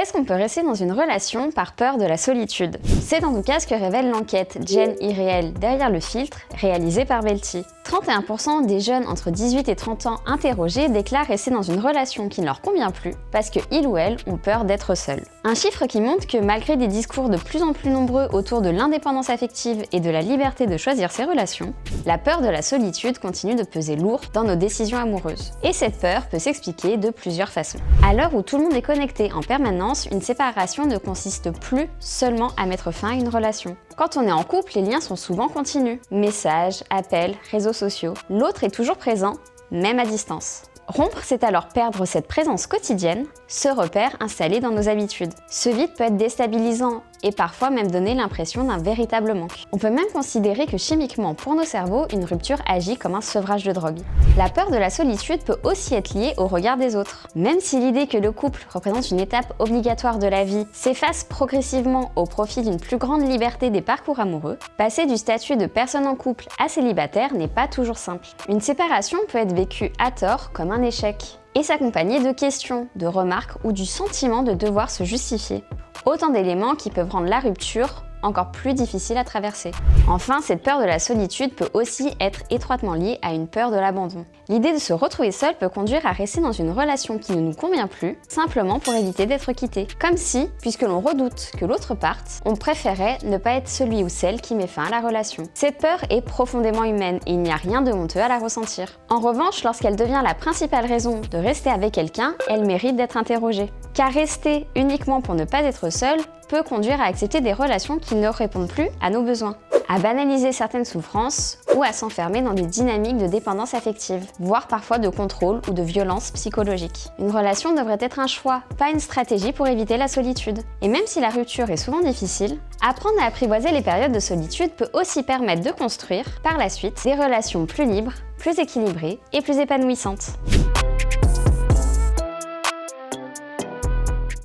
Est-ce qu'on peut rester dans une relation par peur de la solitude? C'est en tout cas ce que révèle l'enquête Gen Irréel derrière le filtre, réalisée par Belty. 31% des jeunes entre 18 et 30 ans interrogés déclarent rester dans une relation qui ne leur convient plus parce qu'ils ou elles ont peur d'être seuls. Un chiffre qui montre que malgré des discours de plus en plus nombreux autour de l'indépendance affective et de la liberté de choisir ses relations, la peur de la solitude continue de peser lourd dans nos décisions amoureuses. Et cette peur peut s'expliquer de plusieurs façons. À l'heure où tout le monde est connecté en permanence, une séparation ne consiste plus seulement à mettre fin à une relation. Quand on est en couple, les liens sont souvent continus. Messages, appels, réseaux sociaux. L'autre est toujours présent, même à distance. Rompre, c'est alors perdre cette présence quotidienne, ce repère installé dans nos habitudes. Ce vide peut être déstabilisant et parfois même donner l'impression d'un véritable manque. On peut même considérer que chimiquement, pour nos cerveaux, une rupture agit comme un sevrage de drogue. La peur de la solitude peut aussi être liée au regard des autres. Même si l'idée que le couple représente une étape obligatoire de la vie s'efface progressivement au profit d'une plus grande liberté des parcours amoureux, passer du statut de personne en couple à célibataire n'est pas toujours simple. Une séparation peut être vécue à tort comme un échec et s'accompagner de questions, de remarques ou du sentiment de devoir se justifier. Autant d'éléments qui peuvent rendre la rupture encore plus difficile à traverser. Enfin, cette peur de la solitude peut aussi être étroitement liée à une peur de l'abandon. L'idée de se retrouver seul peut conduire à rester dans une relation qui ne nous convient plus, simplement pour éviter d'être quitté. Comme si, puisque l'on redoute que l'autre parte, on préférait ne pas être celui ou celle qui met fin à la relation. Cette peur est profondément humaine et il n'y a rien de honteux à la ressentir. En revanche, lorsqu'elle devient la principale raison de rester avec quelqu'un, elle mérite d'être interrogée. Car rester uniquement pour ne pas être seul peut conduire à accepter des relations qui ne répondent plus à nos besoins, à banaliser certaines souffrances ou à s'enfermer dans des dynamiques de dépendance affective, voire parfois de contrôle ou de violence psychologique. Une relation devrait être un choix, pas une stratégie pour éviter la solitude. Et même si la rupture est souvent difficile, apprendre à apprivoiser les périodes de solitude peut aussi permettre de construire, par la suite, des relations plus libres, plus équilibrées et plus épanouissantes.